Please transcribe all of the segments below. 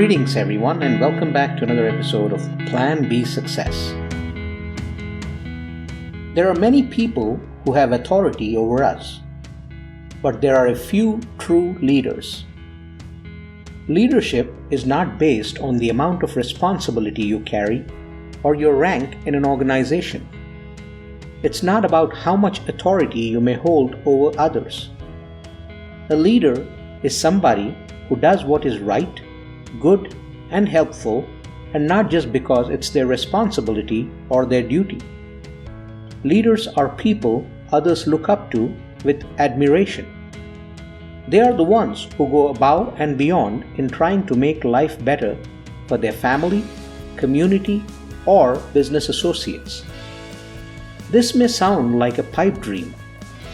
Greetings, everyone, and welcome back to another episode of Plan B Success. There are many people who have authority over us, but there are a few true leaders. Leadership is not based on the amount of responsibility you carry or your rank in an organization. It's not about how much authority you may hold over others. A leader is somebody who does what is right, good, and helpful, and not just because it's their responsibility or their duty. Leaders are people others look up to with admiration. They are the ones who go above and beyond in trying to make life better for their family, community, or business associates. This may sound like a pipe dream,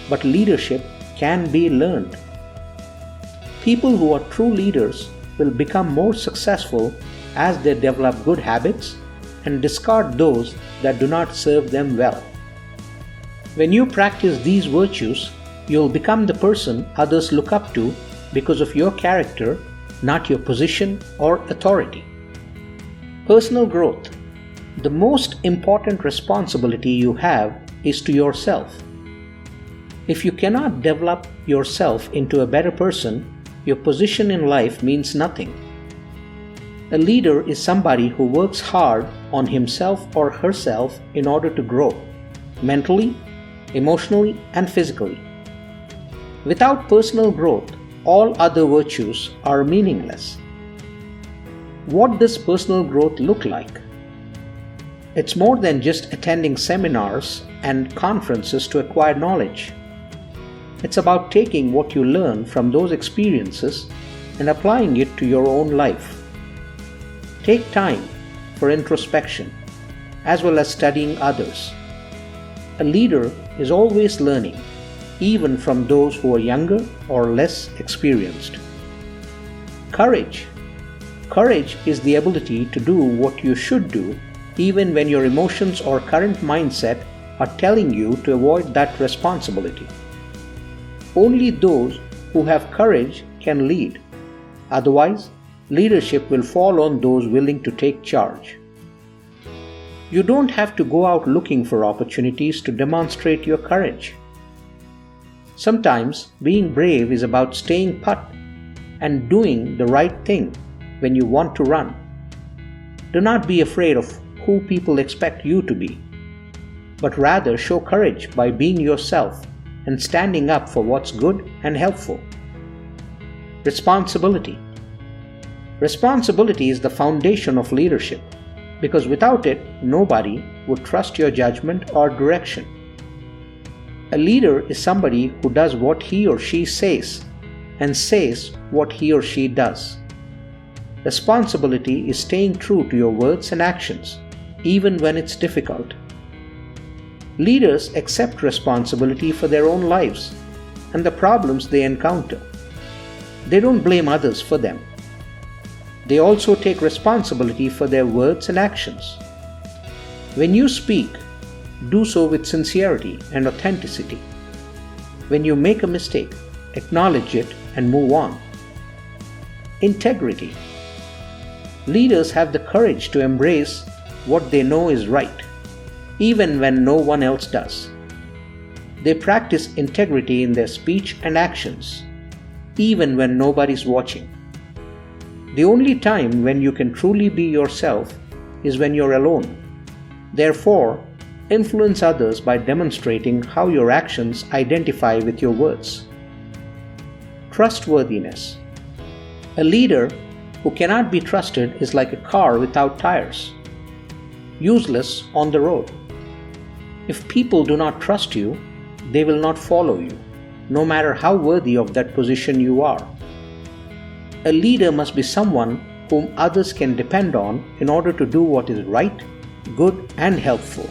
but leadership can be learned. People who are true leaders will become more successful as they develop good habits and discard those that do not serve them well. When you practice these virtues, you'll become the person others look up to because of your character, not your position or authority. Personal growth. The most important responsibility you have is to yourself. If you cannot develop yourself into a better person, your position in life means nothing. A leader is somebody who works hard on himself or herself in order to grow, mentally, emotionally, and physically. Without personal growth, all other virtues are meaningless. What does personal growth look like? It's more than just attending seminars and conferences to acquire knowledge. It's about taking what you learn from those experiences and applying it to your own life. Take time for introspection, as well as studying others. A leader is always learning, even from those who are younger or less experienced. Courage. Courage is the ability to do what you should do, even when your emotions or current mindset are telling you to avoid that responsibility. Only those who have courage can lead. Otherwise, leadership will fall on those willing to take charge. You don't have to go out looking for opportunities to demonstrate your courage. Sometimes being brave is about staying put and doing the right thing when you want to run. Do not be afraid of who people expect you to be, but rather show courage by being yourself and standing up for what's good and helpful. Responsibility. Responsibility is the foundation of leadership, because without it, nobody would trust your judgment or direction. A leader is somebody who does what he or she says and says what he or she does. Responsibility is staying true to your words and actions, even when it's difficult. Leaders accept responsibility for their own lives and the problems they encounter. They don't blame others for them. They also take responsibility for their words and actions. When you speak, do so with sincerity and authenticity. When you make a mistake, acknowledge it and move on. Integrity. Leaders have the courage to embrace what they know is right, even when no one else does. They practice integrity in their speech and actions, even when nobody's watching. The only time when you can truly be yourself is when you're alone. Therefore, influence others by demonstrating how your actions identify with your words. Trustworthiness. A leader who cannot be trusted is like a car without tires, useless on the road. If people do not trust you, they will not follow you, no matter how worthy of that position you are. A leader must be someone whom others can depend on in order to do what is right, good, and helpful.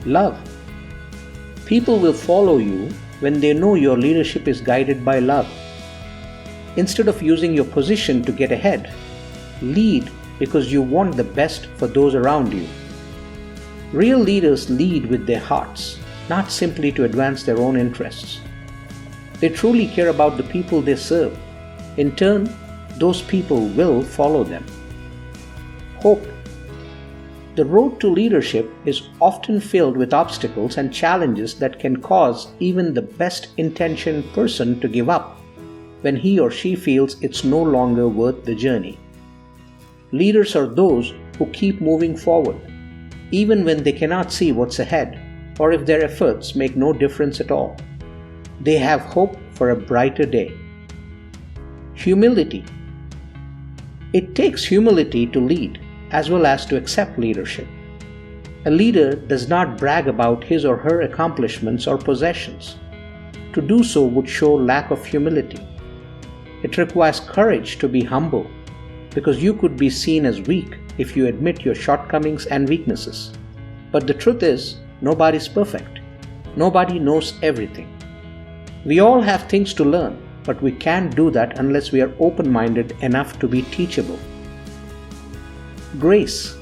Love. People will follow you when they know your leadership is guided by love. Instead of using your position to get ahead, lead because you want the best for those around you. Real leaders lead with their hearts, not simply to advance their own interests. They truly care about the people they serve. In turn, those people will follow them. Hope. The road to leadership is often filled with obstacles and challenges that can cause even the best intentioned person to give up when he or she feels it's no longer worth the journey. Leaders are those who keep moving forward, even when they cannot see what's ahead or if their efforts make no difference at all. They have hope for a brighter day. Humility. It takes humility to lead as well as to accept leadership. A leader does not brag about his or her accomplishments or possessions. To do so would show lack of humility. It requires courage to be humble, because you could be seen as weak if you admit your shortcomings and weaknesses. But the truth is, nobody's perfect. Nobody knows everything. We all have things to learn, but we can't do that unless we are open-minded enough to be teachable. Grace.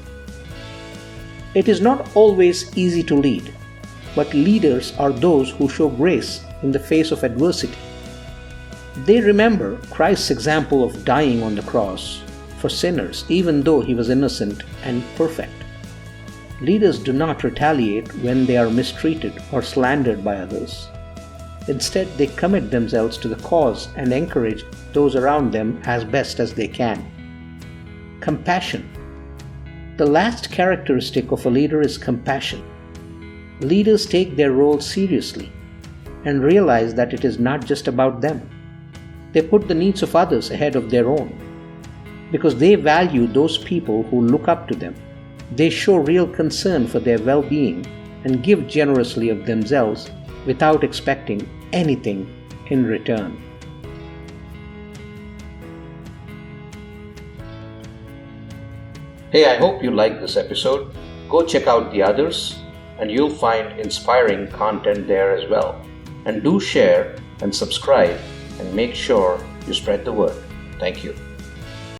It is not always easy to lead, but leaders are those who show grace in the face of adversity. They remember Christ's example of dying on the cross for sinners, even though he was innocent and perfect. Leaders do not retaliate when they are mistreated or slandered by others. Instead, they commit themselves to the cause and encourage those around them as best as they can. Compassion. The last characteristic of a leader is compassion. Leaders take their role seriously and realize that it is not just about them. They put the needs of others ahead of their own. Because they value those people who look up to them, they show real concern for their well-being and give generously of themselves without expecting anything in return. Hey, I hope you liked this episode. Go check out the others and you'll find inspiring content there as well. And do share and subscribe and make sure you spread the word. Thank you.